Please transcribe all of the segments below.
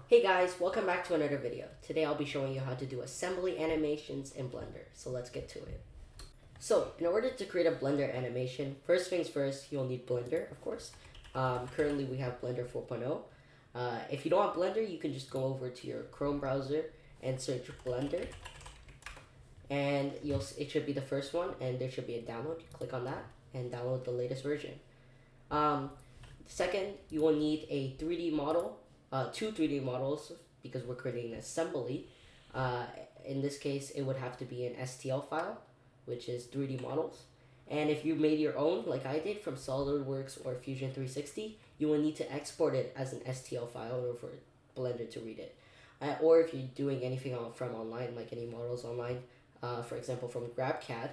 Hey guys, welcome back to another video. Today I'll be showing you how to do assembly animations in Blender. So let's get to it. So in order to create a Blender animation, first things first, you'll need Blender, of course. Currently we have Blender 4.0. If you don't have Blender, you can just go over to your Chrome browser and search Blender. And it should be the first one, and there should be a download. Click on that and download the latest version. Second, you will need a 3D model. Two 3D models because we're creating an assembly. In this case, it would have to be an STL file, which is 3D models. And if you made your own, like I did from SolidWorks or Fusion 360, you will need to export it as an STL file in order for Blender to read it. Or if you're doing anything from online, like any models online, for example from GrabCAD,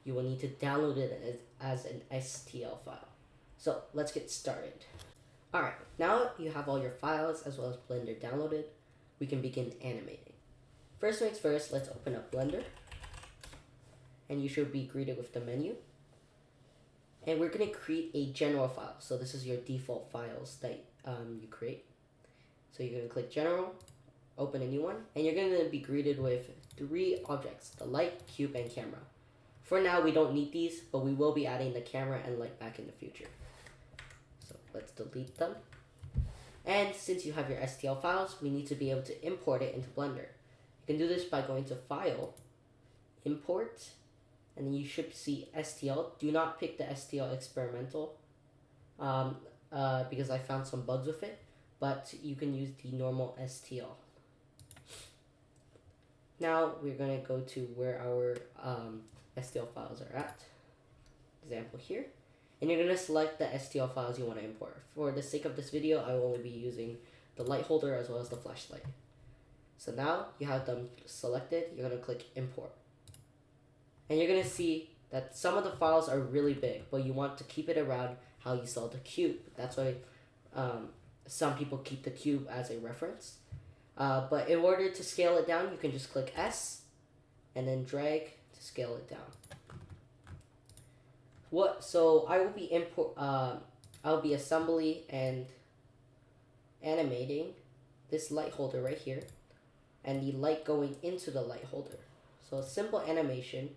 you will need to download it as an STL file. So let's get started. Alright, now you have all your files as well as Blender downloaded, we can begin animating. First things first, let's open up Blender. And you should be greeted with the menu. And we're going to create a general file. So this is your default files that you create. So you're going to click General, open a new one, and you're going to be greeted with 3 objects, the light, cube, and camera. For now, we don't need these, but we will be adding the camera and light back in the future. So let's delete them. And since you have your STL files, we need to be able to import it into Blender. You can do this by going to File, Import, and then you should see STL. Do not pick the STL experimental because I found some bugs with it, but you can use the normal STL. Now we're going to go to where our STL files are at. Example here. And you're going to select the STL files you want to import. For the sake of this video, I will only be using the light holder as well as the flashlight. So now you have them selected, you're going to click Import. And you're going to see that some of the files are really big, but you want to keep it around how you saw the cube. That's why some people keep the cube as a reference. But in order to scale it down, you can just click S and then drag to scale it down. So I will be I'll be assembly and animating this light holder right here and the light going into the light holder. So a simple animation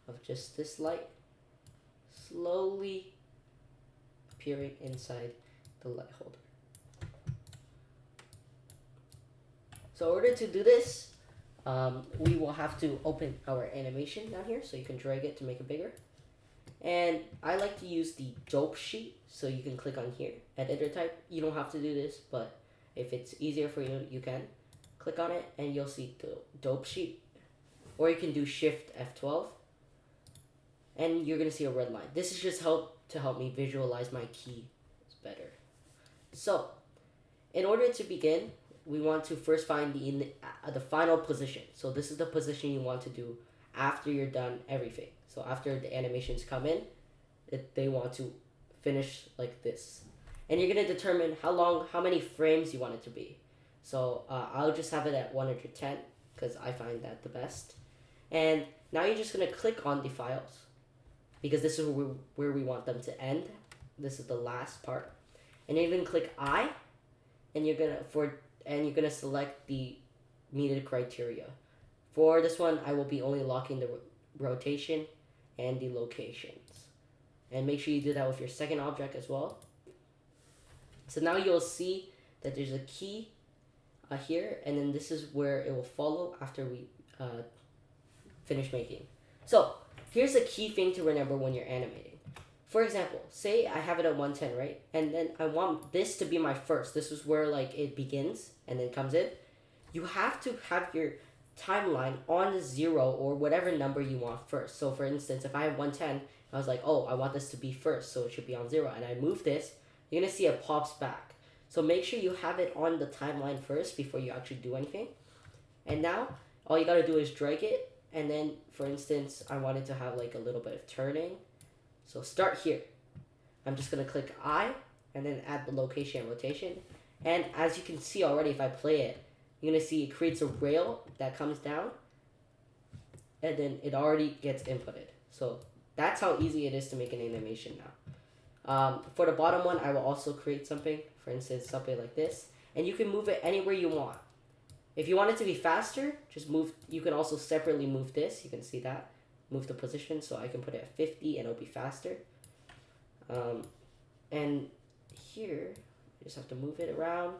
of just this light slowly appearing inside the light holder. So in order to do this, we will have to open our animation down here, so you can drag it to make it bigger. And I like to use the dope sheet, so you can click on here, editor type. You don't have to do this, but if it's easier for you, you can. Click on it and you'll see the dope sheet. Or you can do Shift F12 and you're gonna see a red line. This is just to help me visualize my keys better. So in order to begin, we want to first find the final position. So this is the position you want to do after you're done everything. So after the animations come in, they want to finish like this. And you're going to determine how many frames you want it to be. So I'll just have it at 110 because I find that the best. And now you're just going to click on the files because this is where we want them to end. This is the last part. And you're going to click I, and you're going to select the needed criteria. For this one, I will be only locking the rotation and the locations. And make sure you do that with your second object as well. So now you'll see that there's a key here, and then this is where it will follow after we finish making. So here's a key thing to remember when you're animating. For example, say I have it at 110, right? And then I want this to be my first. This is where like it begins and then comes in. You have to have your timeline on 0 or whatever number you want first. So for instance, if I have 110, I was like, oh, I want this to be first, so it should be on 0. And I move this, you're gonna see it pops back. So make sure you have it on the timeline first before you actually do anything. And now, all you gotta do is drag it. And then, for instance, I wanted to have like a little bit of turning. So start here. I'm just gonna click I and then add the location and rotation. And as you can see already, if I play it, you're gonna see it creates a rail that comes down and then it already gets inputted. So that's how easy it is to make an animation now. For the bottom one, I will also create something, for instance, something like this. and you can move it anywhere you want. If you want it to be faster, just move. You can also separately move this. You can see that. Move the position, so I can put it at 50 and it'll be faster. And here, you just have to move it around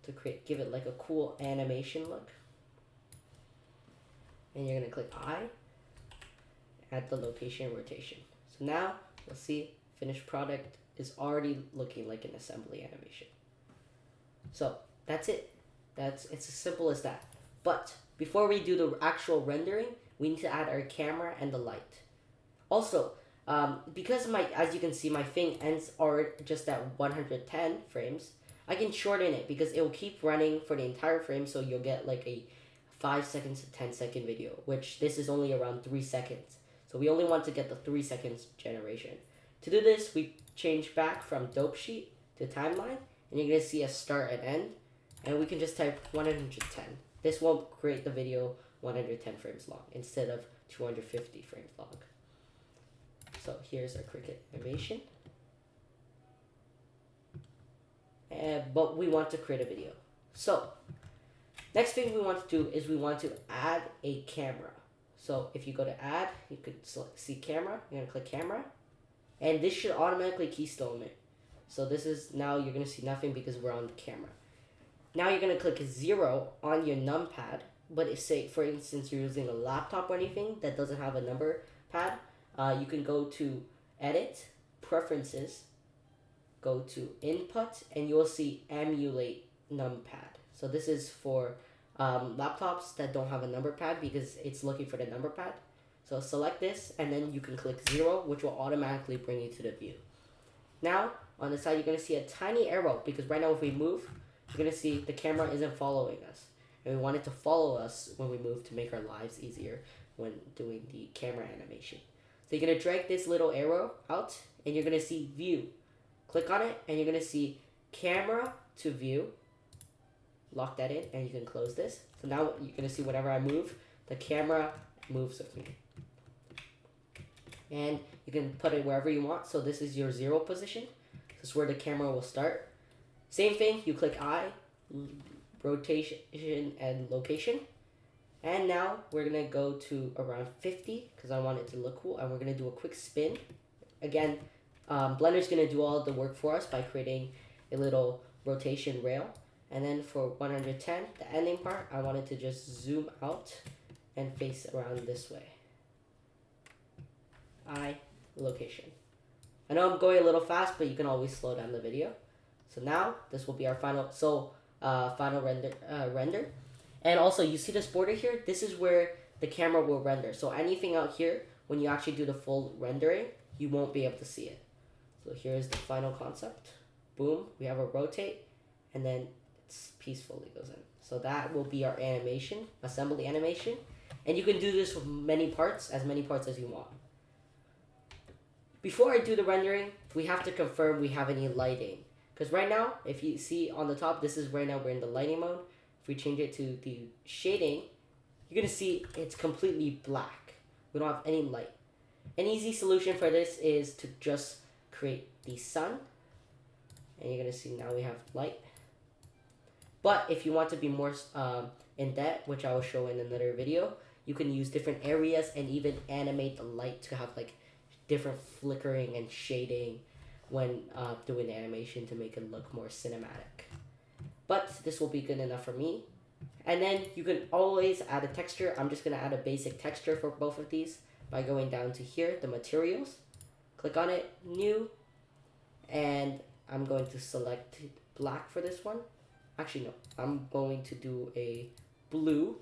to give it like a cool animation look. And you're gonna click I, add the location rotation. So now you'll see finished product is already looking like an assembly animation. So that's it. It's as simple as that. But before we do the actual rendering, we need to add our camera and the light. Also, because as you can see, my thing ends are just at 110 frames, I can shorten it because it will keep running for the entire frame, so you'll get like a 5 seconds to 10-second video, which this is only around 3 seconds. So we only want to get the 3 seconds generation. To do this, we change back from dope sheet to timeline, and you're gonna see a start and end, and we can just type 110. This will create the video 110 frames long instead of 250 frames long. So here's our cricket animation. But we want to create a video. So next thing we want to do is we want to add a camera. So if you go to add, you could see camera. You're gonna click camera, and this should automatically keystone it. So this is now you're gonna see nothing because we're on the camera. Now you're gonna click 0 on your numpad. But if, say, for instance, you're using a laptop or anything that doesn't have a number pad, you can go to Edit, Preferences, go to Input, and you will see Emulate Numpad. So this is for laptops that don't have a number pad because it's looking for the number pad. So select this, and then you can click 0, which will automatically bring you to the view. Now, on the side, you're going to see a tiny arrow because right now if we move, you're going to see the camera isn't following us. And we want it to follow us when we move to make our lives easier when doing the camera animation. So you're going to drag this little arrow out, and you're going to see view. Click on it, and you're going to see camera to view. Lock that in, and you can close this. So now you're going to see whenever I move, the camera moves with me. And you can put it wherever you want. So this is your 0 position. This is where the camera will start. Same thing, you click I, rotation and location, and now we're gonna go to around 50 because I want it to look cool, and we're gonna do a quick spin. Again, Blender's gonna do all the work for us by creating a little rotation rail, and then for 110, the ending part, I wanted to just zoom out and face around this way. Location. I know I'm going a little fast, but you can always slow down the video. So now this will be our final. Final render. And also you see this border here, this is where the camera will render. So anything out here, when you actually do the full rendering, you won't be able to see it. So here's the final concept. Boom, we have a rotate, and then it's peacefully goes in. So that will be our animation, assembly animation. And you can do this with many parts as you want. Before I do the rendering, we have to confirm we have any lighting. Because right now, if you see on the top, this is right now we're in the lighting mode. If we change it to the shading, you're going to see it's completely black. We don't have any light. An easy solution for this is to just create the sun. And you're going to see now we have light. But if you want to be more in depth, which I will show in another video, you can use different areas and even animate the light to have like different flickering and shading when doing the animation to make it look more cinematic. But this will be good enough for me. And then you can always add a texture. I'm just going to add a basic texture for both of these by going down to here, the materials. Click on it, new. And I'm going to select black for this one. Actually, no. I'm going to do a blue.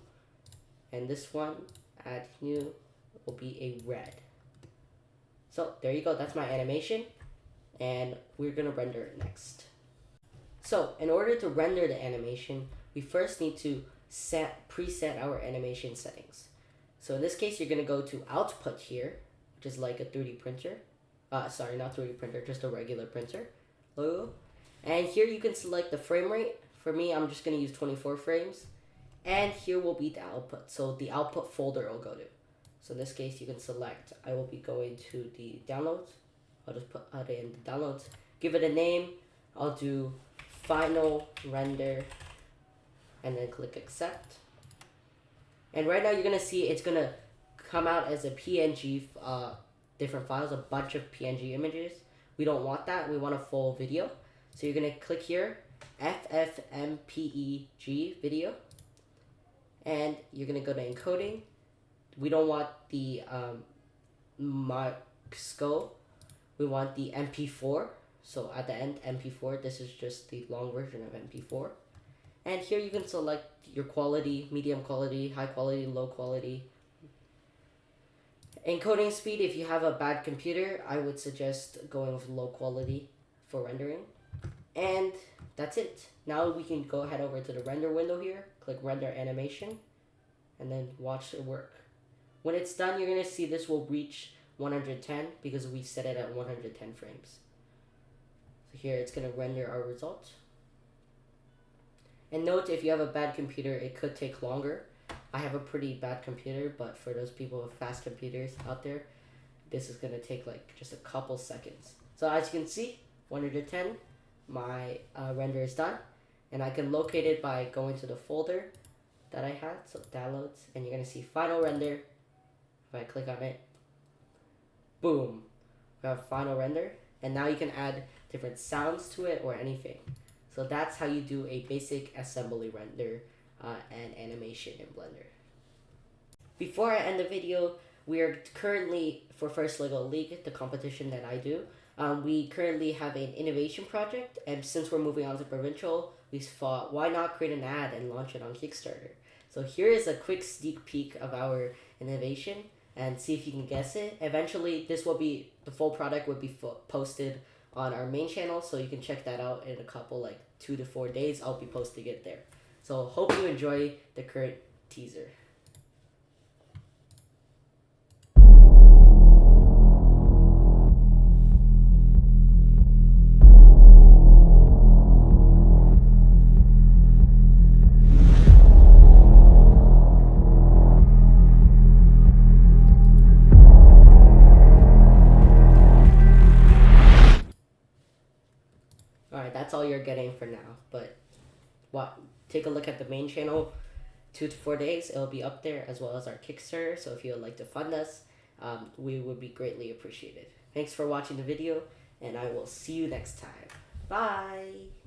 And this one, add new, will be a red. So there you go. That's my animation. And we're going to render it next. So in order to render the animation, we first need to preset our animation settings. So in this case, you're going to go to output here, which is like a 3D printer. Sorry, not 3D printer, just a regular printer logo. And here you can select the frame rate. For me, I'm just going to use 24 frames. And here will be the output. So the output folder I'll go to. So in this case, you can select, I will be going to the downloads. I'll just put it in the downloads. Give it a name. I'll do final render, and then click accept. And right now you're gonna see it's gonna come out as a PNG, different files, a bunch of PNG images. We don't want that. We want a full video. So you're gonna click here, FFmpeg video, and you're gonna go to encoding. We don't want the MAXCO. We want the MP4. So at the end, MP4. This is just the long version of MP4. And here you can select your quality, medium quality, high quality, low quality. Encoding speed, if you have a bad computer, I would suggest going with low quality for rendering. And that's it. Now we can go ahead over to the render window here, click render animation, and then watch it work. When it's done, you're going to see this will reach 110 because we set it at 110 frames. So here it's going to render our result. And note, if you have a bad computer, it could take longer. I have a pretty bad computer, but for those people with fast computers out there, this is going to take like just a couple seconds. So as you can see, 110, my render is done. And I can locate it by going to the folder that I had, so downloads, and you're going to see final render. If I click on it, boom, we have final render. And now you can add different sounds to it or anything. So that's how you do a basic assembly render and animation in Blender. Before I end the video, we are currently, for First LEGO League, the competition that I do, we currently have an innovation project, and since we're moving on to provincial, we thought, why not create an ad and launch it on Kickstarter? So here is a quick sneak peek of our innovation, and see if you can guess it. Eventually, this will be, the full product will be posted on our main channel, so you can check that out in a couple, like 2 to 4 days. I'll be posting it there. So hope you enjoy the current teaser. Alright, that's all you're getting for now, but take a look at the main channel. 2 to 4 days, it'll be up there, as well as our Kickstarter, so if you would like to fund us, we would be greatly appreciated. Thanks for watching the video, and I will see you next time. Bye!